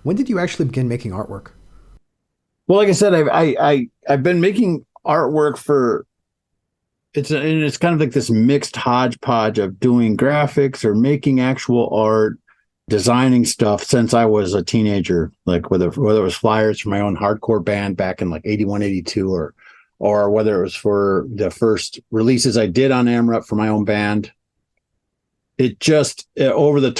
When did you actually begin making artwork? Well, like I said, I've been making artwork for it's kind of like this mixed hodgepodge of doing graphics or making actual art, designing stuff since I was a teenager, like whether it was flyers for my own hardcore band back in like 81, 82, or whether it was for the first releases I did on AMREP for my own band. It just over the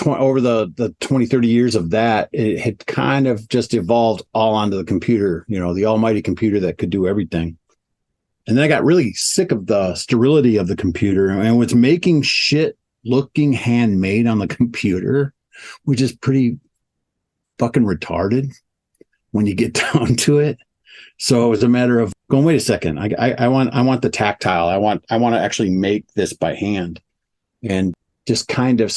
20, 30 years of that, it had kind of just evolved all onto the computer, the almighty computer that could do everything. And then I got really sick of the sterility of the computer and was making shit looking handmade on the computer, which is pretty fucking retarded when you get down to it. So it was a matter of going, wait a second, I want the tactile. I want to actually make this by hand, and just kind of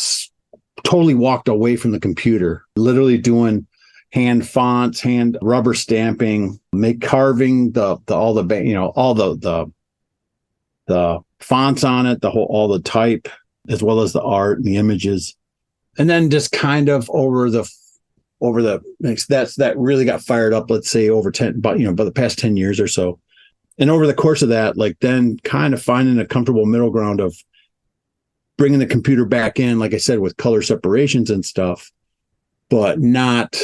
totally walked away from the computer, literally doing hand fonts, hand rubber stamping, carving all the fonts on it, all the type, as well as the art and the images. And then just kind of that really got fired up, let's say over 10, but by the past 10 years or so. And over the course of that, like then kind of finding a comfortable middle ground of bringing the computer back in, like I said, with color separations and stuff, but not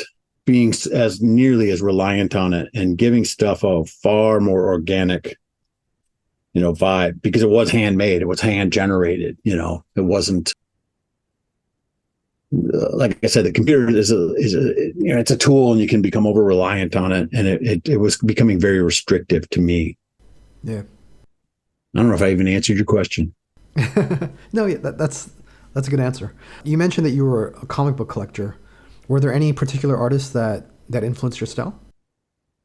being as nearly as reliant on it and giving stuff a far more organic, vibe, because it was handmade. It was hand generated, it wasn't, like I said, the computer is it's a tool and you can become over reliant on it. And it was becoming very restrictive to me. Yeah. I don't know if I even answered your question. No, yeah, that's a good answer. You mentioned that you were a comic book collector. Were there any particular artists that influenced your style?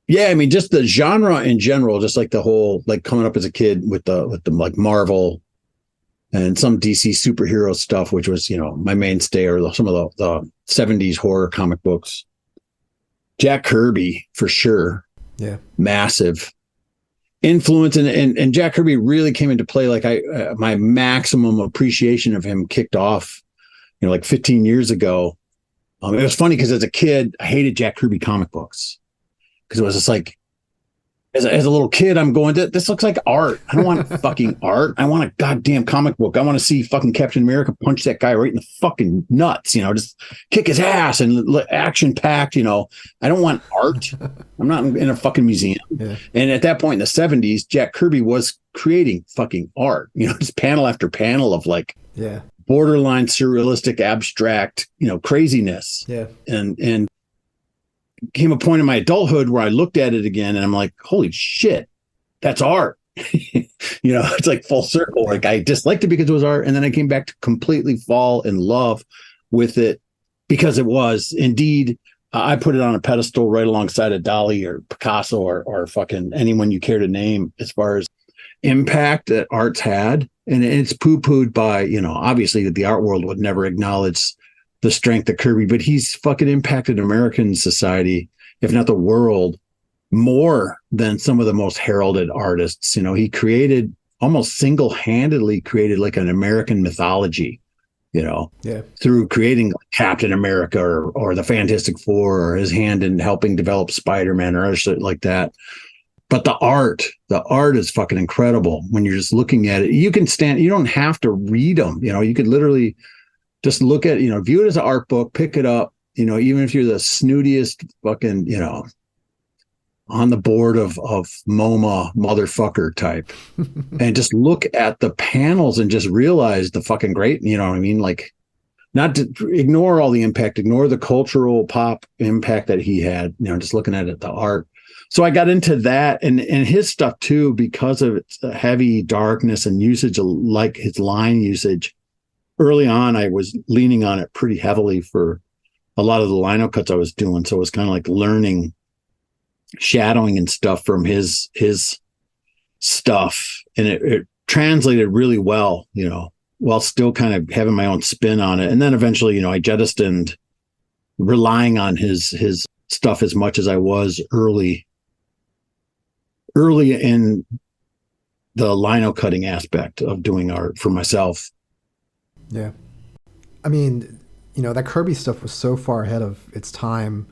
Yeah, I mean, just the genre in general, just like the whole, like coming up as a kid with the like Marvel and some DC superhero stuff, which was, my mainstay, or some of the 70s horror comic books. Jack Kirby, for sure. Yeah. Massive influence. And Jack Kirby really came into play. Like my maximum appreciation of him kicked off, like 15 years ago. It was funny because as a kid, I hated Jack Kirby comic books because it was just like, as a little kid, I'm going, this looks like art. I don't want fucking art. I want a goddamn comic book. I want to see fucking Captain America punch that guy right in the fucking nuts, just kick his ass and action packed, I don't want art. I'm not in a fucking museum. Yeah. And at that point in the 70s, Jack Kirby was creating fucking art, just panel after panel of like, yeah, borderline surrealistic, abstract, craziness. Yeah. And came a point in my adulthood where I looked at it again and I'm like, holy shit, that's art. It's like full circle. Like I disliked it because it was art. And then I came back to completely fall in love with it because it was indeed, I put it on a pedestal right alongside of Dali or Picasso or fucking anyone you care to name as far as impact that art's had. And it's poo-pooed by, obviously the art world would never acknowledge the strength of Kirby, but he's fucking impacted American society, if not the world, more than some of the most heralded artists. He created, almost single-handedly created like an American mythology, through creating Captain America or the Fantastic Four, or his hand in helping develop Spider-Man or other shit like that. But the art is fucking incredible when you're just looking at it. You don't have to read them. You could literally just look at, view it as an art book, pick it up, even if you're the snootiest fucking, on the board of MoMA motherfucker type, and just look at the panels and just realize the fucking great, what I mean? Like, not to ignore all the impact, ignore the cultural pop impact that he had, just looking at it, the art. So I got into that and his stuff too, because of its heavy darkness and usage, like his line usage. Early on, I was leaning on it pretty heavily for a lot of the lino cuts I was doing. So it was kind of like learning shadowing and stuff from his stuff. And it translated really well, while still kind of having my own spin on it. And then eventually, I jettisoned relying on his stuff as much as I was early in the lino cutting aspect of doing art for myself. Yeah. I mean, that Kirby stuff was so far ahead of its time.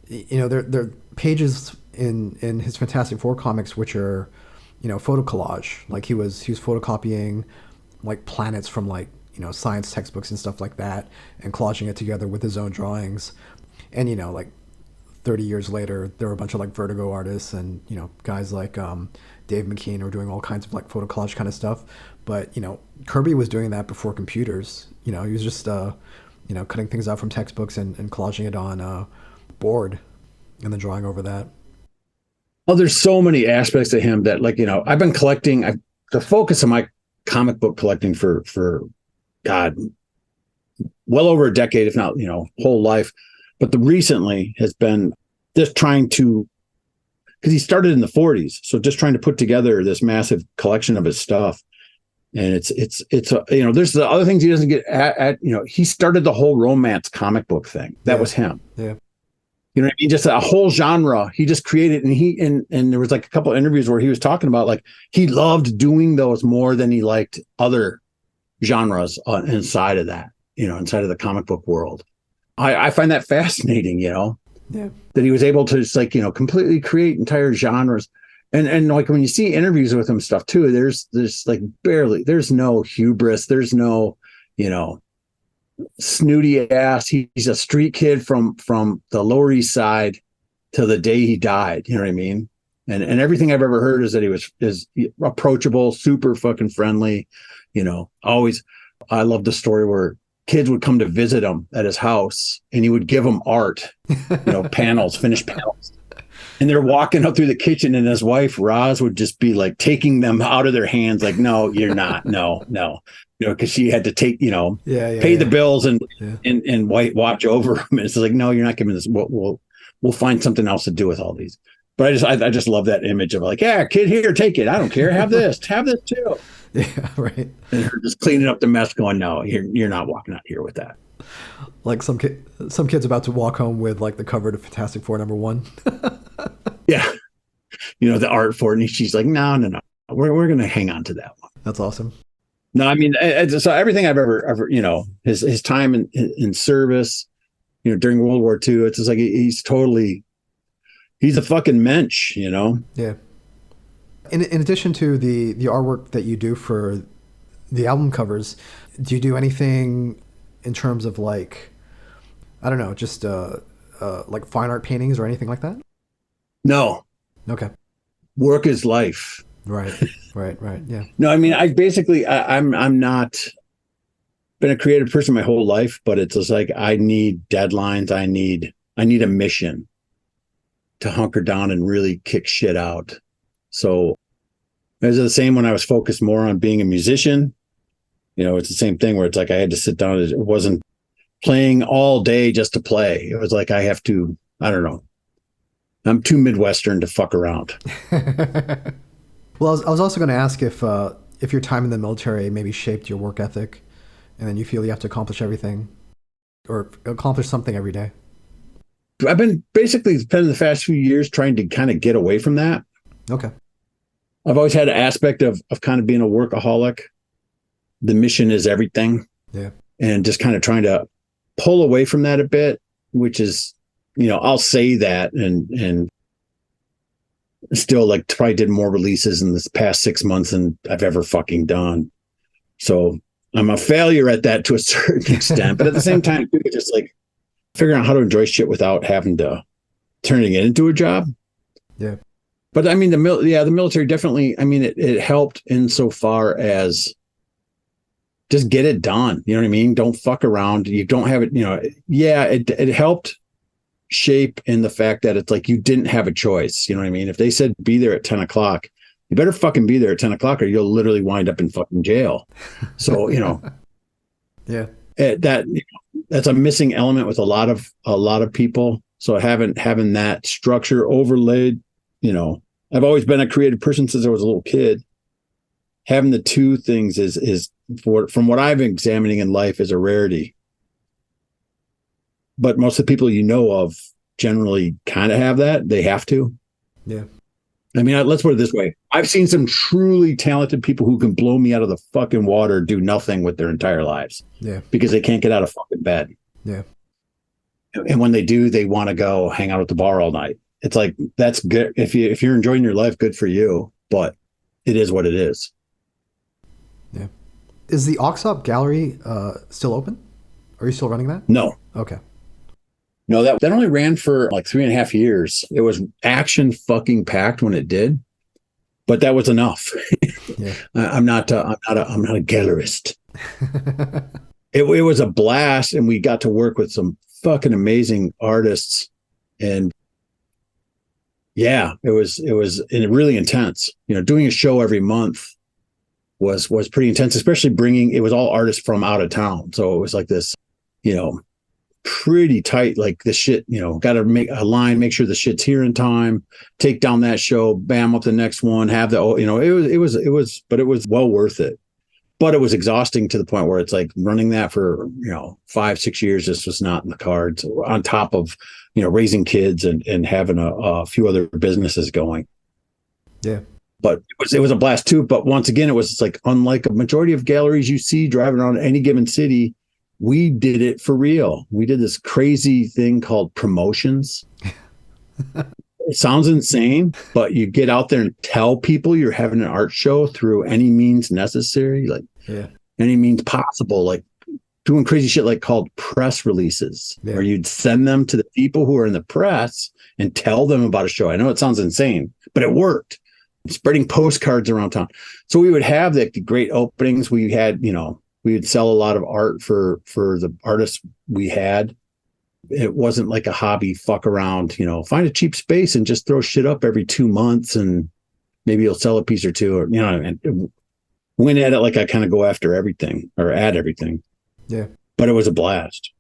there are pages in his Fantastic Four comics which are, photo collage. Like he was photocopying like planets from like, science textbooks and stuff like that, and collaging it together with his own drawings. And like 30 years later, there were a bunch of like Vertigo artists and guys like Dave McKean were doing all kinds of like photo collage kind of stuff. But Kirby was doing that before computers. He was just cutting things out from textbooks and collaging it on a board and then drawing over that. Oh, there's so many aspects to him that, like, I've been collecting. The focus of my comic book collecting for God, well over a decade, if not whole life. But the recently has been just trying to, because he started in the 40s, so just trying to put together this massive collection of his stuff. And it's there's the other things he doesn't get at. He started the whole romance comic book thing. That was him. Yeah. You know what I mean? Just a whole genre he just created. And there was like a couple of interviews where he was talking about like he loved doing those more than he liked other genres inside of that, inside of the comic book world. I find that fascinating, that he was able to just like, completely create entire genres. And like when you see interviews with him stuff too, there's like there's no hubris. There's no, snooty ass. He's a street kid from the Lower East Side till the day he died. You know what I mean? And everything I've ever heard is that he is approachable, super fucking friendly, always. I love the story where kids would come to visit him at his house and he would give them art, panels, finished panels. And they're walking up through the kitchen and his wife, Roz, would just be like taking them out of their hands. Like, no, you're not. No. Because she had to take, pay the bills and watch over them. And it's like, no, you're not giving this. We'll find something else to do with all these. But I just love that image of like, yeah, kid, here, take it. I don't care. Have this too. Yeah, right. And her just cleaning up the mess, going, no, you're not walking out here with that. Like some kid's about to walk home with like the cover to Fantastic Four #1. Yeah, the art for it, and she's like, no, we're gonna hang on to that one. That's awesome. No, I mean, so everything I've ever his time in service, during World War II, it's just like he's a fucking mensch, Yeah. In addition to the artwork that you do for the album covers, do you do anything in terms of like, I don't know, just like fine art paintings or anything like that? No. Okay. Work is life. Right. Yeah. No, I mean, I'm not been a creative person my whole life, but it's just like I need deadlines. I need a mission to hunker down and really kick shit out. So it was the same when I was focused more on being a musician. It's the same thing where it's like I had to sit down. It wasn't playing all day just to play. It was like I have to, I don't know. I'm too Midwestern to fuck around. Well, I was also going to ask if your time in the military maybe shaped your work ethic, and then you feel you have to accomplish everything or accomplish something every day. I've been basically spending the past few years trying to kind of get away from that. Okay. I've always had an aspect of kind of being a workaholic. The mission is everything. Yeah. And just kind of trying to pull away from that a bit, which is, I'll say that and still like probably did more releases in this past 6 months than I've ever fucking done. So I'm a failure at that to a certain extent, but at the same time, it's just like figuring out how to enjoy shit without having to turning it into a job. Yeah. But I mean, the military definitely, I mean, it helped insofar as just get it done. You know what I mean? Don't fuck around. You don't have it, it helped shape in the fact that it's like you didn't have a choice. You know what I mean? If they said be there at 10 o'clock, you better fucking be there at 10 o'clock or you'll literally wind up in fucking jail. So, yeah, that's a missing element with a lot of people. So having that structure overlaid, I've always been a creative person since I was a little kid. Having the two things is from what I've been examining in life is a rarity. But most of the people of generally kind of have that. They have to. Yeah. I mean, let's put it this way. I've seen some truly talented people who can blow me out of the fucking water, do nothing with their entire lives. Yeah. Because they can't get out of fucking bed. Yeah. And when they do, they want to go hang out at the bar all night. It's like, that's good. If you're enjoying your life, good for you. But it is what it is. Yeah. Is the Oxop Gallery still open? Are you still running that? No. Okay. No, that only ran for like 3.5 years. It was action fucking packed when it did, but that was enough. Yeah. I'm not a gallerist. It was a blast, and we got to work with some fucking amazing artists, and yeah, it was really intense. Doing a show every month was pretty intense, especially it was all artists from out of town. So it was like this, pretty tight, like this shit, got to make a line, make sure the shit's here in time, take down that show, bam, up the next one, have the, but it was well worth it. But it was exhausting to the point where it's like running that for, 5-6 years, just was not in the cards, on top of, raising kids and having a few other businesses going. Yeah. But it was a blast too. But once again, it was like, unlike a majority of galleries you see driving around any given city, we did it for real. We did this crazy thing called promotions. It sounds insane, but you get out there and tell people you're having an art show through any means necessary, like any means possible, like doing crazy shit like called press releases, where you'd send them to the people who are in the press and tell them about a show. I know it sounds insane, but it worked. Spreading postcards around town. So we would have the great openings. We had, we would sell a lot of art for the artists we had. It wasn't like a hobby fuck around, find a cheap space and just throw shit up every 2 months and maybe you'll sell a piece or two, or, and went at it like I kind of go after everything or at everything. Yeah. But it was a blast.